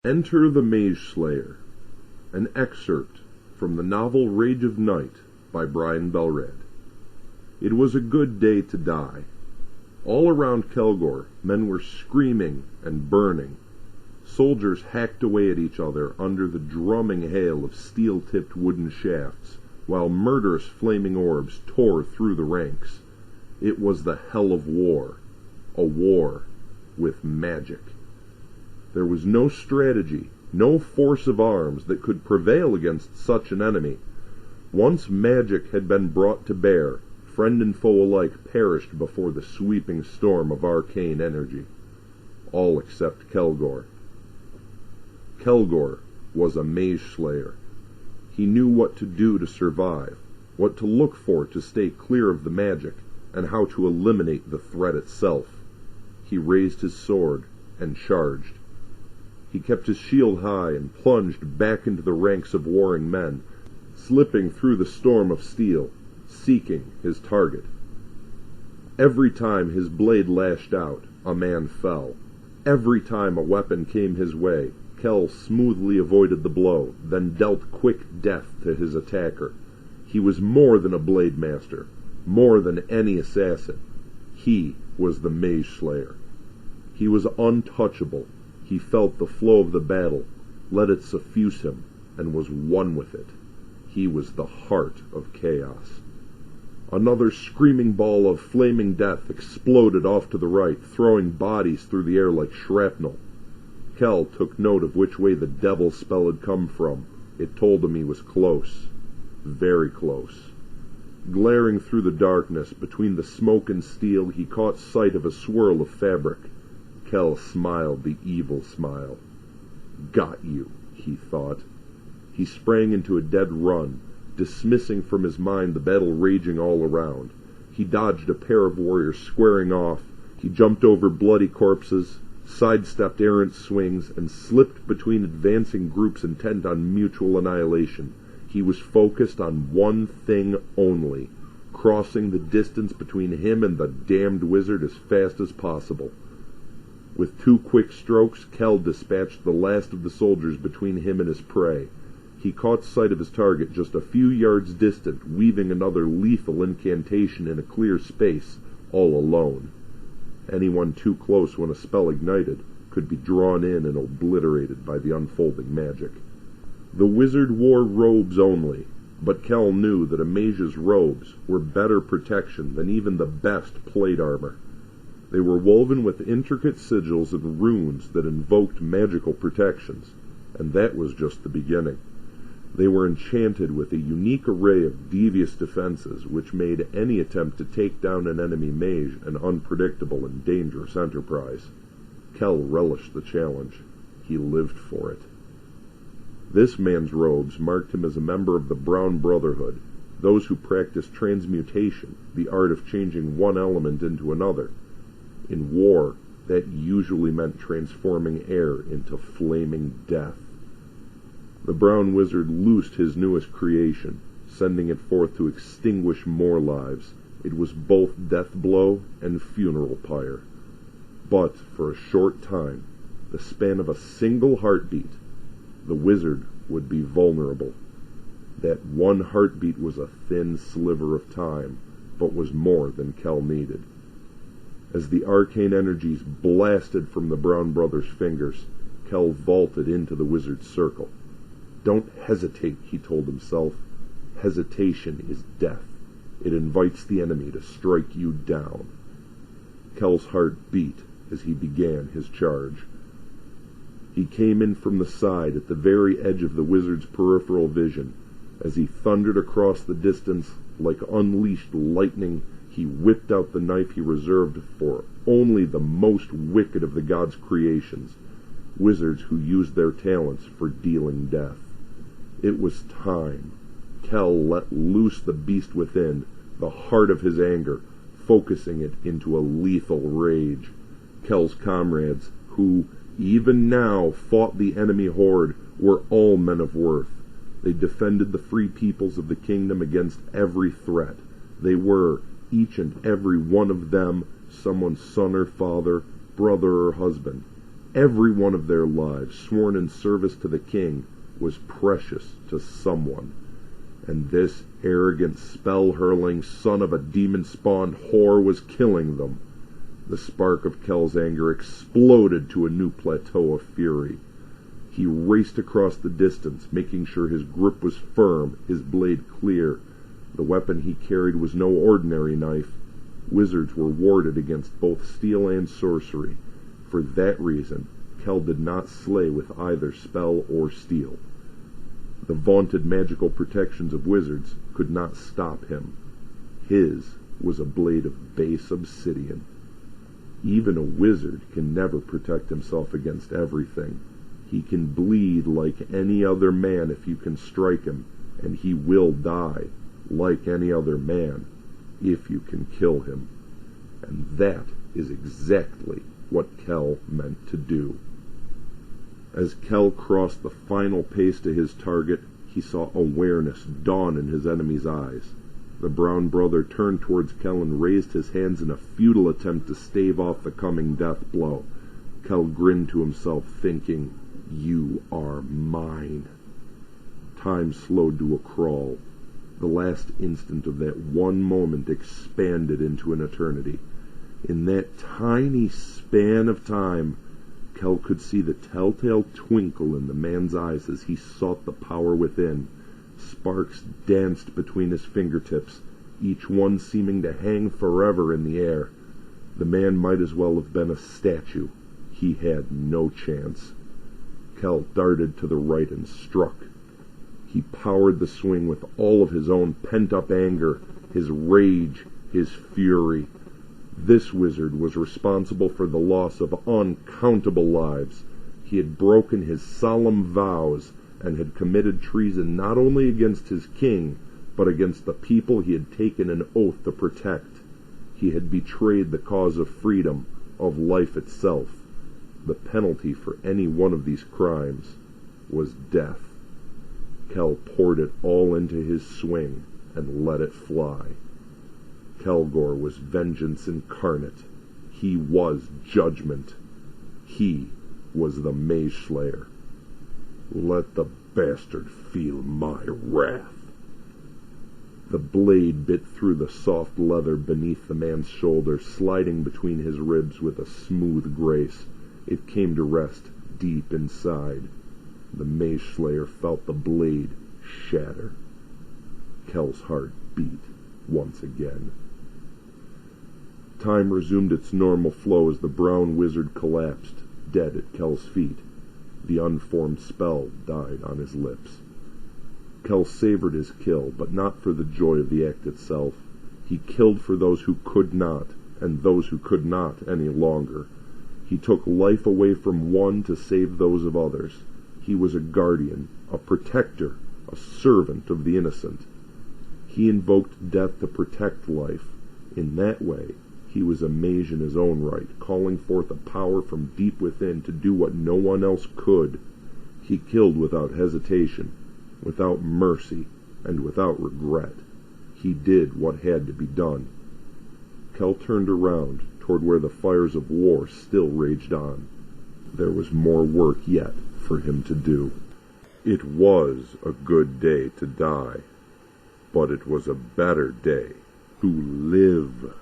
Enter the Mageslayer, an excerpt from the novel Rage of Night by Brian Belrad. It was a good day to die. All around Kelgor, men were screaming and burning. Soldiers hacked away at each other under the drumming hail of steel-tipped wooden shafts, while murderous flaming orbs tore through the ranks. It was the hell of war, a war with magic. There was no strategy, no force of arms that could prevail against such an enemy. Once magic had been brought to bear, friend and foe alike perished before the sweeping storm of arcane energy. All except Kelgor. Kelgor was a Mageslayer. He knew what to do to survive, what to look for to stay clear of the magic, and how to eliminate the threat itself. He raised his sword and charged. He kept his shield high and plunged back into the ranks of warring men, slipping through the storm of steel, seeking his target. Every time his blade lashed out, a man fell. Every time a weapon came his way, Kel smoothly avoided the blow, then dealt quick death to his attacker. He was more than a blade master, more than any assassin. He was the Mageslayer. He was untouchable. He felt the flow of the battle, let it suffuse him, and was one with it. He was the heart of chaos. Another screaming ball of flaming death exploded off to the right, throwing bodies through the air like shrapnel. Kel took note of which way the devil spell had come from. It told him he was close, very close. Glaring through the darkness, between the smoke and steel, he caught sight of a swirl of fabric. Kel smiled the evil smile. Got you, he thought. He sprang into a dead run, dismissing from his mind the battle raging all around. He dodged a pair of warriors squaring off. He jumped over bloody corpses, sidestepped errant swings, and slipped between advancing groups intent on mutual annihilation. He was focused on one thing only, crossing the distance between him and the damned wizard as fast as possible. With 2 quick strokes, Kel dispatched the last of the soldiers between him and his prey. He caught sight of his target just a few yards distant, weaving another lethal incantation in a clear space, all alone. Anyone too close when a spell ignited could be drawn in and obliterated by the unfolding magic. The wizard wore robes only, but Kel knew that a mage's robes were better protection than even the best plate armor. They were woven with intricate sigils and runes that invoked magical protections, and that was just the beginning. They were enchanted with a unique array of devious defenses, which made any attempt to take down an enemy mage an unpredictable and dangerous enterprise. Kel relished the challenge. He lived for it. This man's robes marked him as a member of the Brown Brotherhood, those who practiced transmutation, the art of changing one element into another. In war, that usually meant transforming air into flaming death. The brown wizard loosed his newest creation, sending it forth to extinguish more lives. It was both death blow and funeral pyre. But for a short time, the span of a single heartbeat, the wizard would be vulnerable. That one heartbeat was a thin sliver of time, but was more than Kel needed. As the arcane energies blasted from the Brown brothers' fingers, Kel vaulted into the wizard's circle. Don't hesitate, he told himself. Hesitation is death. It invites the enemy to strike you down. Kel's heart beat as he began his charge. He came in from the side at the very edge of the wizard's peripheral vision. As he thundered across the distance like unleashed lightning, he whipped out the knife he reserved for only the most wicked of the gods' creations, wizards who used their talents for dealing death. It was time. Kel let loose the beast within, the heart of his anger, focusing it into a lethal rage. Kel's comrades, who even now fought the enemy horde, were all men of worth. They defended the free peoples of the kingdom against every threat. They were, each and every one of them, someone's son or father, brother or husband. Every one of their lives, sworn in service to the king, was precious to someone. And this arrogant, spell-hurling son of a demon-spawned whore was killing them. The spark of Kel's anger exploded to a new plateau of fury. He raced across the distance, making sure his grip was firm, his blade clear. The weapon he carried was no ordinary knife. Wizards were warded against both steel and sorcery. For that reason, Kel did not slay with either spell or steel. The vaunted magical protections of wizards could not stop him. His was a blade of base obsidian. Even a wizard can never protect himself against everything. He can bleed like any other man if you can strike him, and he will die like any other man if you can kill him. And that is exactly what Kel meant to do. As Kel crossed the final pace to his target, he saw awareness dawn in his enemy's eyes. The brown brother turned towards Kel and raised his hands in a futile attempt to stave off the coming death blow. Kel grinned to himself, thinking, "You are mine." Time slowed to a crawl. The last instant of that one moment expanded into an eternity. In that tiny span of time, Kel could see the telltale twinkle in the man's eyes as he sought the power within. Sparks danced between his fingertips, each one seeming to hang forever in the air. The man might as well have been a statue. He had no chance. Kel darted to the right and struck. He powered the swing with all of his own pent-up anger, his rage, his fury. This wizard was responsible for the loss of uncountable lives. He had broken his solemn vows and had committed treason not only against his king, but against the people he had taken an oath to protect. He had betrayed the cause of freedom, of life itself. The penalty for any one of these crimes was death. Kel poured it all into his swing and let it fly. Kelgor was vengeance incarnate. He was judgment. He was the Mageslayer. Let the bastard feel my wrath. The blade bit through the soft leather beneath the man's shoulder, sliding between his ribs with a smooth grace. It came to rest deep inside. The Mageslayer felt the blade shatter. Kel's heart beat once again. Time resumed its normal flow as the brown wizard collapsed, dead at Kel's feet. The unformed spell died on his lips. Kel savored his kill, but not for the joy of the act itself. He killed for those who could not, and those who could not any longer. He took life away from one to save those of others. He was a guardian, a protector, a servant of the innocent. He invoked death to protect life. In that way, he was a mage in his own right, calling forth a power from deep within to do what no one else could. He killed without hesitation, without mercy, and without regret. He did what had to be done. Kel turned around toward where the fires of war still raged on. There was more work yet for him to do. It was a good day to die, but it was a better day to live.